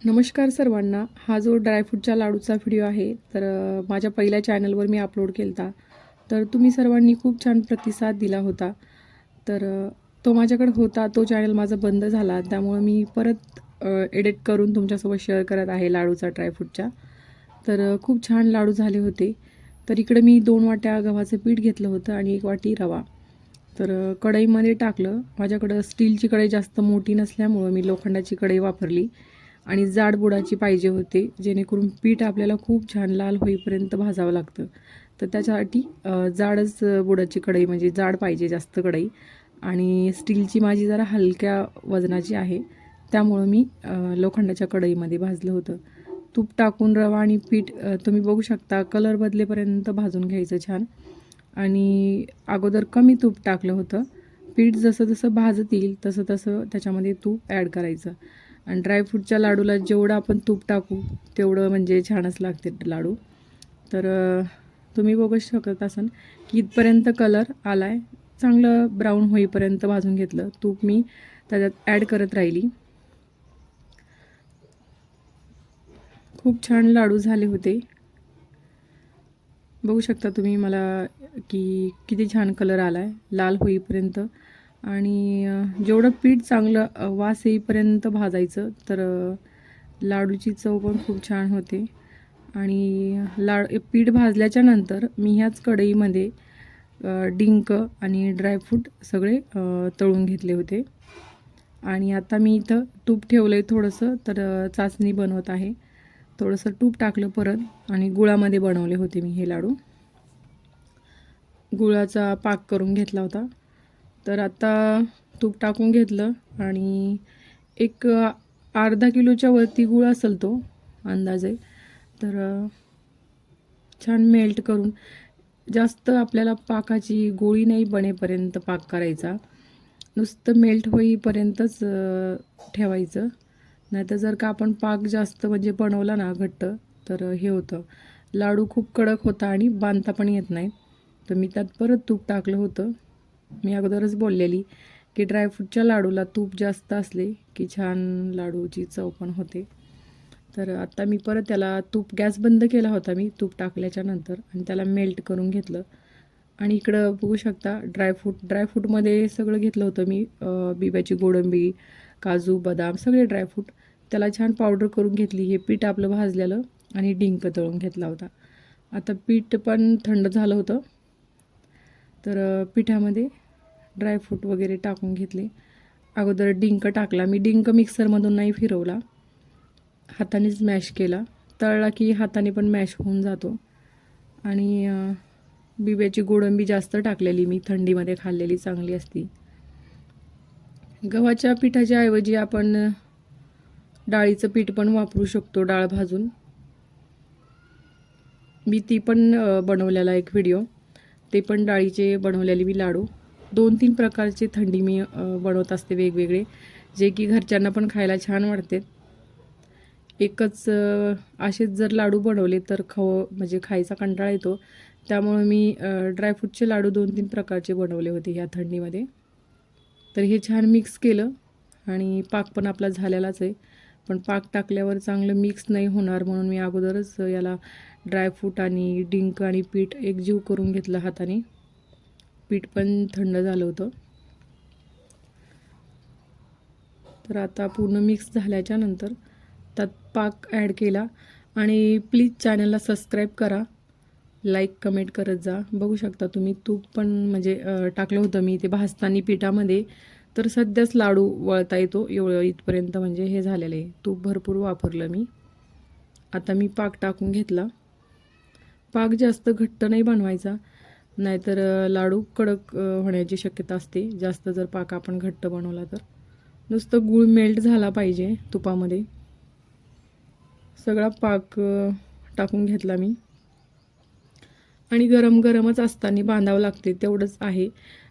नमस्कार सर्वांना. हा जो ड्रायफ्रूटच्या लाडूचा व्हिडिओ आहे तर माझ्या पहिल्या चॅनलवर मी अपलोड केला होता. तर तुम्ही सर्वांनी खूप छान प्रतिसाद दिला होता. तर तो माझ्याकडे होता, तो चॅनल माझा बंद झाला. त्यामुळे मी परत एडिट करून तुमच्यासोबत शेअर करत आहे लाडूचा ड्रायफ्रूटच्या. तर खूप छान लाडू झाले होते. तर इकडे मी 2 वाट्या गव्हाचं पीठ घेतलं होतं आणि 1 वाटी रवा. तर कढईमध्ये टाकलं. माझ्याकडं स्टीलची कढई जास्त मोठी नसल्यामुळं मी लोखंडाची कढई वापरली आणि जाड बुडाची पाहिजे होते, जेणेकरून पीठ आपल्याला खूप छान लाल होईपर्यंत भाजावं लागतं. तर त्याच्यासाठी जाडच बुडाची कढई म्हणजे जाड पाहिजे जास्त कढई. आणि स्टीलची माझी जरा हलक्या वजनाची आहे, त्यामुळं मी लोखंडाच्या कढईमध्ये भाजलं होतं. तूप टाकून रवा आणि पीठ तुम्ही बघू शकता कलर बदलेपर्यंत भाजून घ्यायचं छान. आणि अगोदर कमी तूप टाकलं होतं. पीठ जसं जसं भाजत येईल तसं तसं त्याच्यामध्ये तूप ॲड करायचं. आणि ड्रायफ्रूटच्या लाडूला जेवढं आपण तूप टाकू तेवढं म्हणजे छानच लागते लाडू. तर तुम्ही बघू शकत असाल की इथपर्यंत कलर आला आहे. चांगलं ब्राऊन होईपर्यंत भाजून घेतलं. तूप मी त्याच्यात ॲड करत राहिली. खूप छान लाडू झाले होते. बघू शकता तुम्ही मला की किती छान कलर आला आहे लाल होईपर्यंत. आणि जेवढं पीठ चांगलं वास येईपर्यंत भाजायचं तर लाडूची चव पण खूप छान होते. आणि पीठ भाजल्याच्या नंतर मी ह्याच कढईमध्ये डिंक आणि ड्रायफ्रूट सगळे तळून घेतले होते. आणि आता मी इथं तूप ठेवलं आहे थोडंसं, तर चाचणी बनवत आहे. थोडंसं तूप टाकलं परत आणि गुळामध्ये बनवले होते मी हे लाडू. गुळाचा पाक करून घेतला होता. तर आता तूप टाकून घेतलं आणि एक अर्धा किलोच्या वरती गूळ असेल तो अंदाजे. तर छान मेल्ट करून जास्त आपल्याला पाकाची गोळी नाही बनेपर्यंत पाक करायचा. नुसतं मेल्ट होईपर्यंतच ठेवायचं. नाहीतर जर का आपण पाक जास्त म्हणजे बनवला ना घट्ट, तर हे होतं, लाडू खूप कडक होता आणि बांधता पण येत नाही. तर मी त्यात परत तूप टाकलं होतं. मी अगोदरच बोललेली की ड्रायफ्रूटच्या लाडूला तूप जास्त असले की छान लाडूची चव पण होते. तर आता मी परत त्याला तूप गॅस बंद केला होता मी तूप टाकल्याच्या नंतर आणि त्याला मेल्ट करून घेतलं. आणि इकडं बघू शकता ड्रायफ्रूटमध्ये सगळं घेतलं होतं मी, बिब्याची गोडंबी, काजू, बदाम सगळे ड्रायफ्रूट. त्याला छान पावडर करून घेतली. हे पीठ आपलं भाजलेलं आणि डिंक तळून घेतला होता. आता पीठ पण थंड झालं होतं. तर पिठामध्ये ड्रायफ्रूट वगैरे टाकून घेतले. अगोदर डिंक टाकला मी. डिंक मिक्सरमधून नाही फिरवला, हातानेच मॅश केला. तळला की हाताने पण मॅश होऊन जातो. आणि बिब्याची गोडंबी जास्त टाकलेली मी, थंडीमध्ये खाल्लेली चांगली असती. गव्हाच्या पिठाच्या ऐवजी आपण डाळीचं पीठ पण वापरू शकतो, डाळ भाजून. मी ती पण बनवलेला एक व्हिडिओ, ते पण डाळीचे बनवलेले मी लाडू. 2-3 प्रकारचे थंडी मी बनवत असते वेगवेगळे, जे की घरच्यांना पण खायला छान वाटते. एकच असेच जर लाडू बनवले तर म्हणजे खायचा कंटाळा येतो. त्यामुळे मी ड्रायफ्रूटचे लाडू 2-3 प्रकारचे बनवले होते ह्या थंडीमध्ये. तर हे छान मिक्स केलं आणि पाक पण आपला झालेलाच आहे. पण पाक टाकल्यावर चांगलं मिक्स नाही होणार म्हणून मी अगोदरच याला ड्रायफ्रूट आणि डिंक आणि पीठ एकजीव करून घेतलं हाताने. पीठ पण थंड झालं होतं. तर आता पूर्ण मिक्स झाल्याच्या नंतर त्यात पाक ॲड केला. आणि प्लीज चॅनलला सबस्क्राईब करा, लाईक कमेंट करत जा. बघू शकता तुम्ही तूप पण म्हणजे टाकलं होतं मी ते भाजताना पिठामध्ये. तर सध्याच लाडू वळता येतो एवढं इथपर्यंत म्हणजे हे झालेलं आहे. तूप भरपूर वापरलं मी. आता मी पाक टाकून घेतला. पाक जास्त घट्ट नाही बनवायचा, नाहीतर लाडू कडक होण्याची शक्यता असते जास्त जर पाक आपण घट्ट बनवला तर. नुसतं गूळ मेल्ट झाला पाहिजे तुपामध्ये. सगळा पाक टाकून घेतला मी. आणि गरम गरमच असताना बांधावं लागते तेवढंच आहे,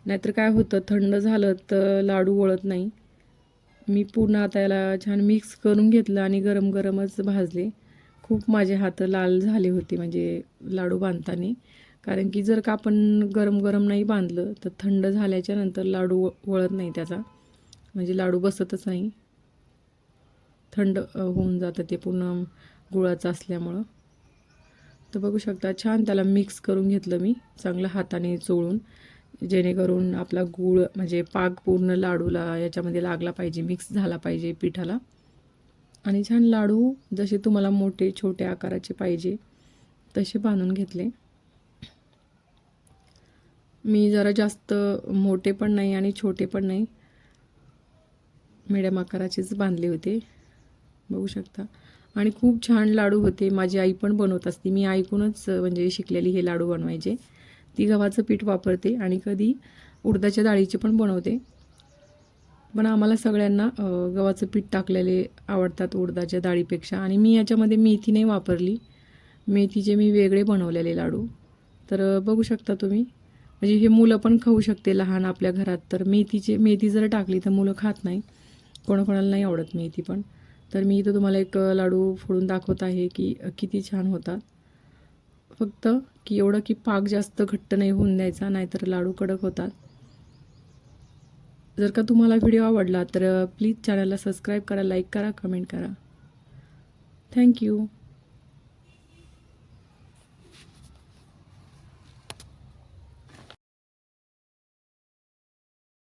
नाहीतर काय होतं थंड झालं तर लाडू वळत नाही. मी पूर्ण आता याला छान मिक्स करून घेतलं आणि गरम गरमच भाजले. खूप माझे हात लाल झाले होते म्हणजे लाडू बांधताना. कारण की जर का आपण गरम गरम नाही बांधलं तर थंड झाल्याच्या नंतर लाडू वळत नाही त्याचा, म्हणजे लाडू बसतच नाही. थंड होऊन जातं ते पूर्ण गुळाचं असल्यामुळं. तर बघू शकता छान त्याला मिक्स करून घेतलं मी चांगलं हाताने चोळून, जेणेकरून आपला गूळ म्हणजे पाक पूर्ण लाडूला याच्यामध्ये लागला पाहिजे, मिक्स झाला पाहिजे पिठाला. आणि छान लाडू जसे तुम्हाला मोठे छोटे आकाराचे पाहिजे तसे बांधून घेतले. मी जरा जास्त मोठे पण नाही आणि छोटे पण नाही, मिडियम आकाराचेच बांधले होते बघू शकता. आणि खूप छान लाडू होते. माझी आई पण बनवत असते, मी ऐकूनच म्हणजे शिकलेली हे लाडू बनवायचे. ती गव्हाचं पीठ वापरते आणि कधी उडदाच्या डाळीचे पण बनवते. पण आम्हाला सगळ्यांना गव्हाचं पीठ टाकलेले आवडतात उडदाच्या डाळीपेक्षा. आणि मी याच्यामध्ये मेथी नाही वापरली, मेथीचे मी वेगळे बनवलेले लाडू. तर बघू शकता तुम्ही, म्हणजे हे मुलं पण खाऊ शकते लहान आपल्या घरात. तर मेथी जर टाकली तर मुलं खात नाही, कोणाकोणाला नाही आवडत मेथी पण. तर मी इथं तुम्हाला एक लाडू फोडून दाखवत आहे की किती छान होतात. फक्त की एवढं की पाक जास्त घट्ट नाही होऊन द्यायचा, नाहीतर लाडू कडक होतात. जर का तुम्हाला व्हिडिओ आवडला तर प्लीज चॅनलला सबस्क्राईब करा, लाईक करा, कमेंट करा. थँक्यू.